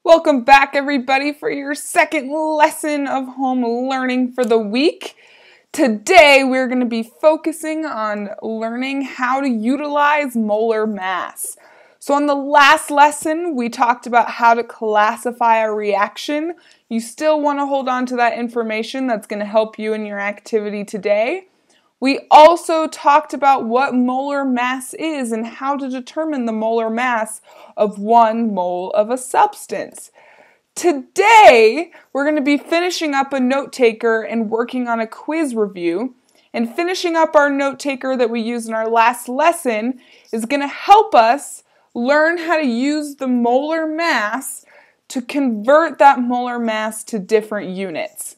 Welcome back, everybody, for your second lesson of home learning for the week. Today, we're going to be focusing on learning how to utilize molar mass. So on the last lesson, we talked about how to classify a reaction. You still want to hold on to that information. That's going to help you in your activity today. We also talked about what molar mass is and how to determine the molar mass of 1 mole of a substance. Today, we're going to be finishing up a note taker and working on a quiz review. And finishing up our note taker that we used in our last lesson is going to help us learn how to use the molar mass to convert that molar mass to different units.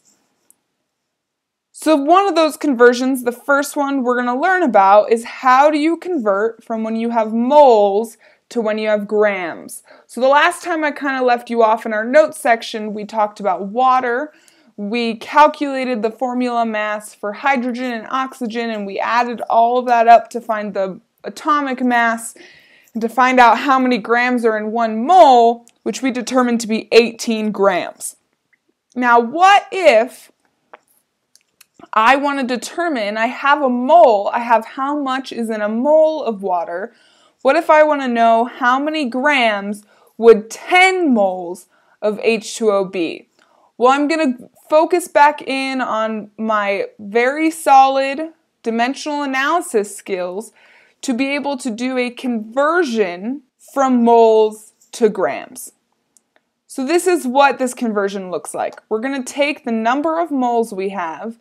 So one of those conversions, the first one we're going to learn about, is how do you convert from when you have moles to when you have grams. So the last time I kind of left you off in our notes section, we talked about water. We calculated the formula mass for hydrogen and oxygen, and we added all of that up to find the atomic mass and to find out how many grams are in 1 mole, which we determined to be 18 grams. Now, what if I want to determine, I have a mole, I have how much is in a mole of water. What if I want to know how many grams would 10 moles of H2O be? Well, I'm going to focus back in on my very solid dimensional analysis skills to be able to do a conversion from moles to grams. So this is what this conversion looks like. We're going to take the number of moles we have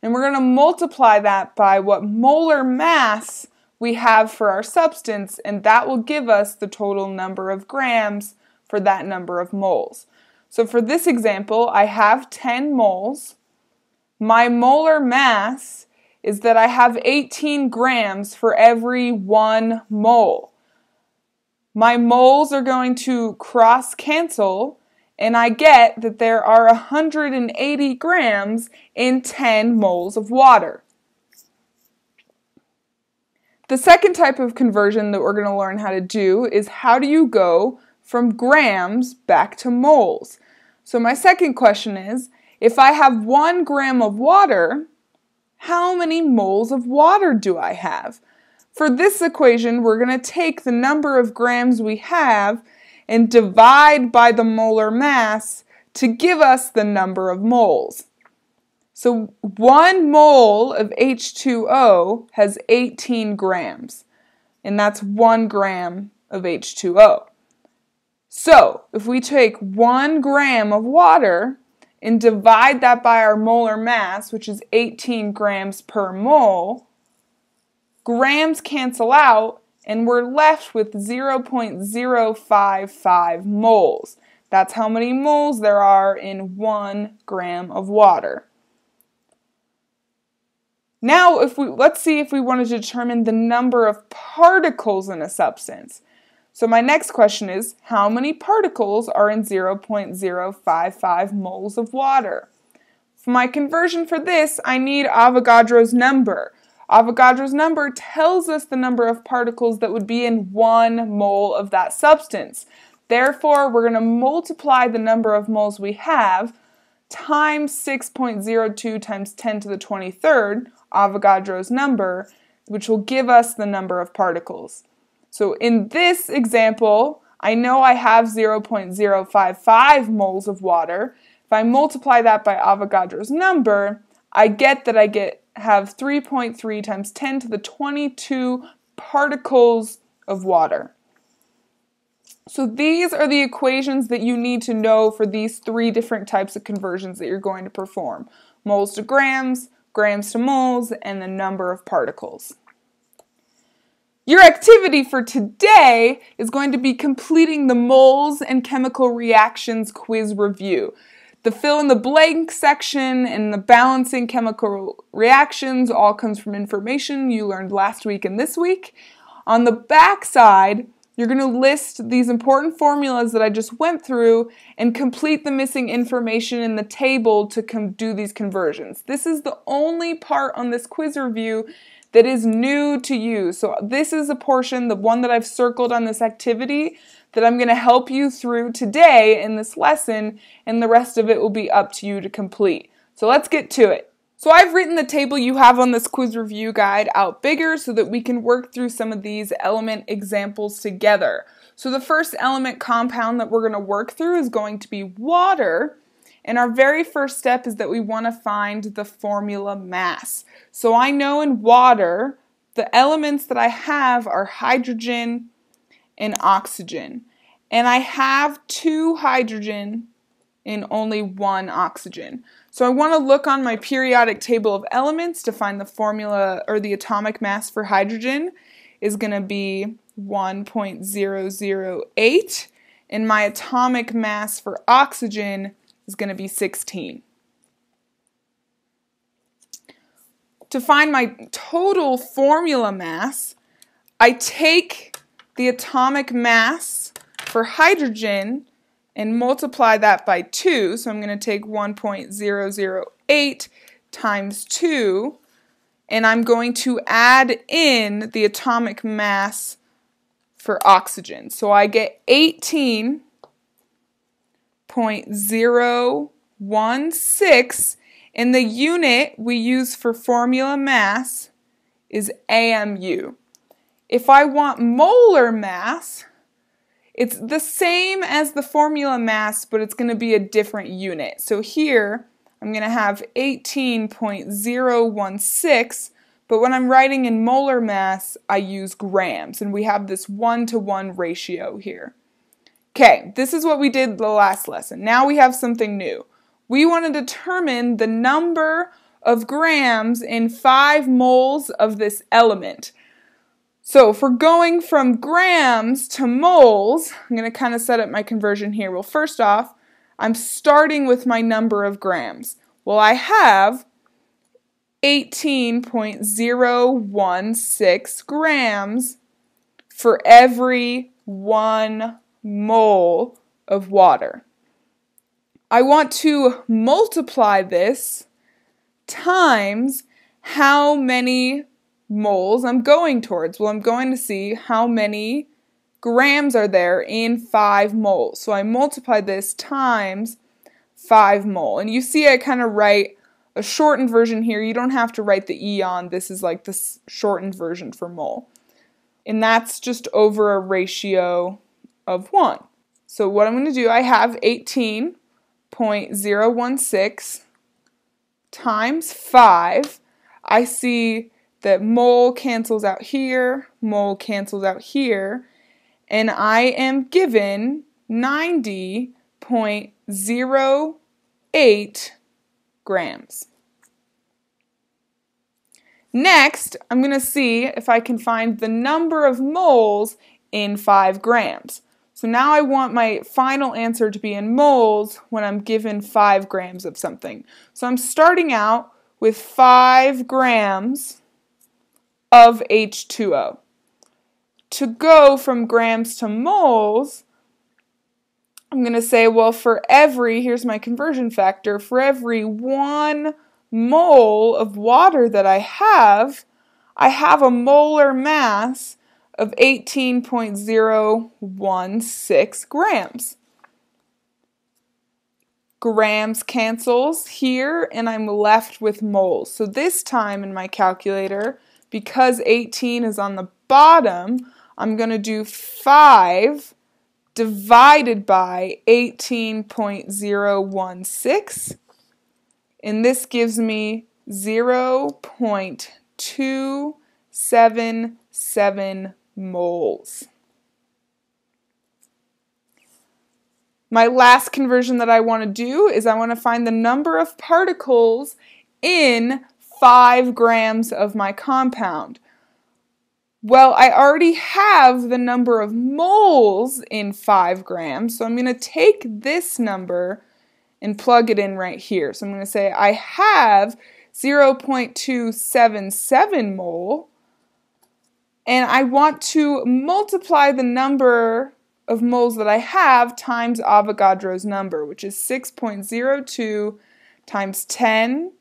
and we're going to multiply that by what molar mass we have for our substance, and that will give us the total number of grams for that number of moles. So for this example, I have 10 moles. My molar mass is that I have 18 grams for every 1 mole. My moles are going to cross-cancel, and I get that there are 180 grams in 10 moles of water. The second type of conversion that we're going to learn how to do is how do you go from grams back to moles? So my second question is, if I have 1 gram of water, how many moles of water do I have? For this equation, we're going to take the number of grams we have and divide by the molar mass to give us the number of moles. So 1 mole of H2O has 18 grams, and that's 1 gram of H2O. So if we take 1 gram of water and divide that by our molar mass, which is 18 grams per mole, grams cancel out, and we're left with 0.055 moles. That's how many moles there are in 1 gram of water. Now, let's see if we want to determine the number of particles in a substance. So my next question is, how many particles are in 0.055 moles of water? For my conversion for this, I need Avogadro's number. Avogadro's number tells us the number of particles that would be in 1 mole of that substance. Therefore, we're going to multiply the number of moles we have times 6.02 times 10 to the 23rd, Avogadro's number, which will give us the number of particles. So in this example, I know I have 0.055 moles of water. If I multiply that by Avogadro's number, I get that have 3.3 times 10 to the 22 particles of water. So these are the equations that you need to know for these 3 different types of conversions that you're going to perform. Moles to grams, grams to moles, and the number of particles. Your activity for today is going to be completing the moles and chemical reactions quiz review. The fill in the blank section and the balancing chemical reactions all comes from information you learned last week and this week. On the back side, you're going to list these important formulas that I just went through and complete the missing information in the table to do these conversions. This is the only part on this quiz review that is new to you. So this is a portion, the one that I've circled on this activity, that I'm going to help you through today in this lesson, and the rest of it will be up to you to complete. So let's get to it. So I've written the table you have on this quiz review guide out bigger so that we can work through some of these element examples together. So the first element compound that we're going to work through is going to be water. And our very first step is that we want to find the formula mass. So I know in water, the elements that I have are hydrogen and oxygen. And I have 2 hydrogen and only 1 oxygen. So I want to look on my periodic table of elements to find the formula, or the atomic mass for hydrogen is going to be 1.008, and my atomic mass for oxygen is going to be 16. To find my total formula mass, I take the atomic mass for hydrogen and multiply that by 2. So I'm going to take 1.008 times 2, and I'm going to add in the atomic mass for oxygen. So I get 18.016, and the unit we use for formula mass is AMU. If I want molar mass, it's the same as the formula mass, but it's going to be a different unit. So here, I'm going to have 18.016, but when I'm writing in molar mass, I use grams, and we have this 1-to-1 ratio here. Okay, this is what we did the last lesson. Now we have something new. We want to determine the number of grams in 5 moles of this element. So if we're going from grams to moles, I'm going to kind of set up my conversion here. Well, first off, I'm starting with my number of grams. Well, I have 18.016 grams for every 1 mole of water. I want to multiply this times how many moles I'm going towards. Well, I'm going to see how many grams are there in 5 moles. So I multiply this times 5 mole. And you see I kind of write a shortened version here. You don't have to write the E on. This is like the shortened version for mole. And that's just over a ratio of 1. So what I'm going to do, I have 18.016 times 5. I see that mole cancels out here, mole cancels out here, and I am given 90.08 grams. Next, I'm going to see if I can find the number of moles in 5 grams. So now I want my final answer to be in moles when I'm given 5 grams of something. So I'm starting out with 5 grams of H2O. To go from grams to moles, I'm going to say, well, for every, here's my conversion factor, for every 1 mole of water that I have a molar mass of 18.016 grams. Grams cancels here, and I'm left with moles. So this time in my calculator, because 18 is on the bottom, I'm going to do 5 divided by 18.016, and this gives me 0.277 moles. My last conversion that I want to do is I want to find the number of particles in 5 grams of my compound. Well, I already have the number of moles in 5 grams, so I'm going to take this number and plug it in right here. So I'm going to say I have 0.277 mole, and I want to multiply the number of moles that I have times Avogadro's number, which is 6.02 times 10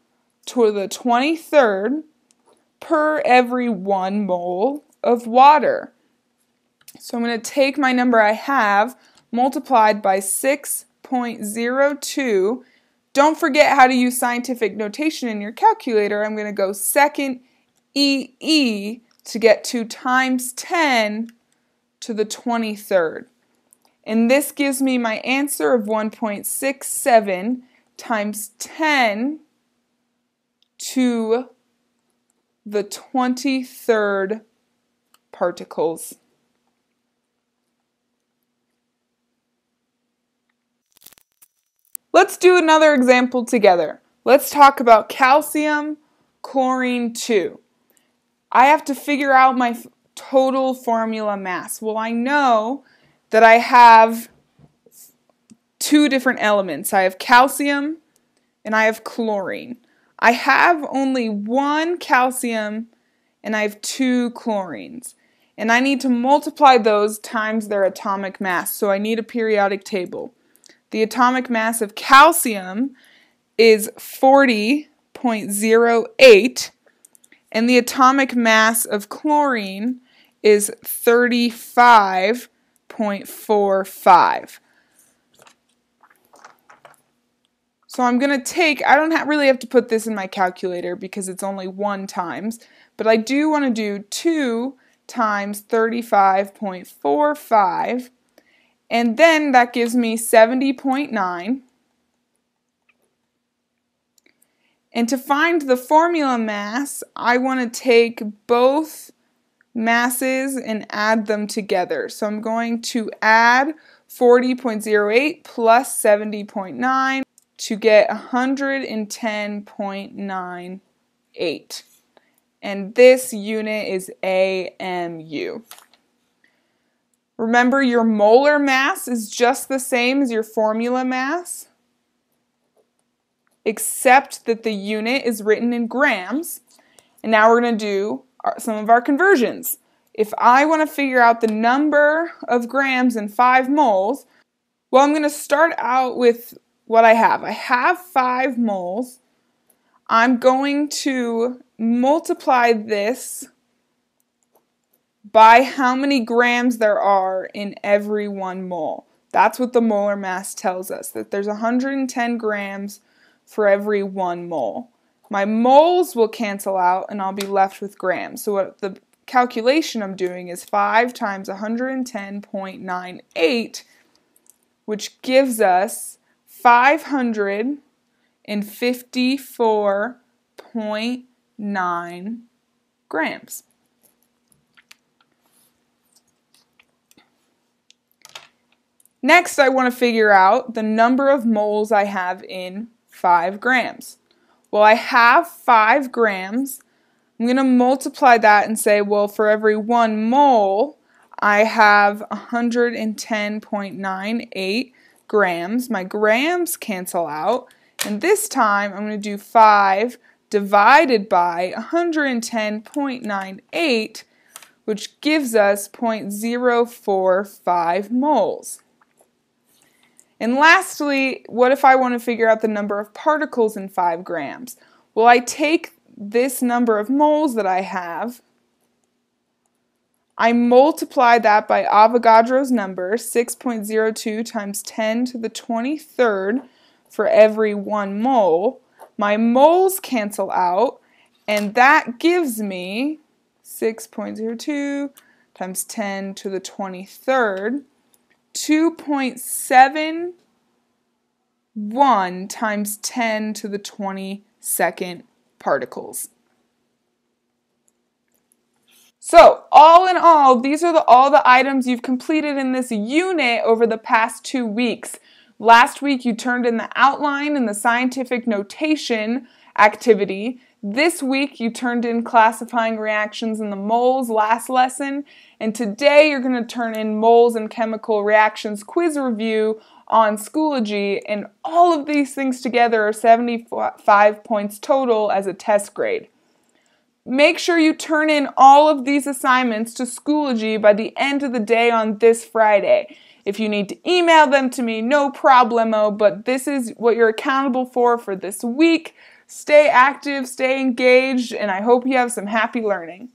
to the 23rd per every 1 mole of water. So I'm going to take my number I have multiplied by 6.02. Don't forget how to use scientific notation in your calculator. I'm going to go second EE to get to times 10 to the 23rd. And this gives me my answer of 1.67 times 10 to the 23rd particles. Let's do another example together. Let's talk about calcium chlorine 2. I have to figure out my total formula mass. Well, I know that I have two different elements. I have calcium and I have chlorine. I have only one calcium and I have two chlorines. And I need to multiply those times their atomic mass. So I need a periodic table. The atomic mass of calcium is 40.08 and the atomic mass of chlorine is 35.45. So I'm going to take, I don't really have to put this in my calculator because it's only 1 times, but I do want to do 2 times 35.45, and then that gives me 70.9. And to find the formula mass, I want to take both masses and add them together. So I'm going to add 40.08 plus 70.9 to get 110.98. And this unit is AMU. Remember, your molar mass is just the same as your formula mass, except that the unit is written in grams. And now we're going to do some of our conversions. If I want to figure out the number of grams in 5 moles, well, I'm going to start out with what I have. I have 5 moles. I'm going to multiply this by how many grams there are in every 1 mole. That's what the molar mass tells us, that there's 110 grams for every 1 mole. My moles will cancel out and I'll be left with grams. So what the calculation I'm doing is 5 times 110.98, which gives us 554.9 grams. Next, I want to figure out the number of moles I have in 5 grams. Well, I have 5 grams. I'm going to multiply that and say, well, for every 1 mole, I have 110.98 grams. My grams cancel out. And this time, I'm going to do 5 divided by 110.98, which gives us 0.045 moles. And lastly, what if I want to figure out the number of particles in 5 grams? Well, I take this number of moles that I have, I multiply that by Avogadro's number, 6.02 times 10 to the 23rd for every 1 mole. My moles cancel out, and that gives me 6.02 times 10 to the 23rd, 2.71 times 10 to the 22nd particles. So, all in all, these are all the items you've completed in this unit over the past 2 weeks. Last week you turned in the outline and the scientific notation activity. This week you turned in classifying reactions in the moles last lesson. And today you're going to turn in moles and chemical reactions quiz review on Schoology. And all of these things together are 75 points total as a test grade. Make sure you turn in all of these assignments to Schoology by the end of the day on this Friday. If you need to email them to me, no problemo, but this is what you're accountable for this week. Stay active, stay engaged, and I hope you have some happy learning.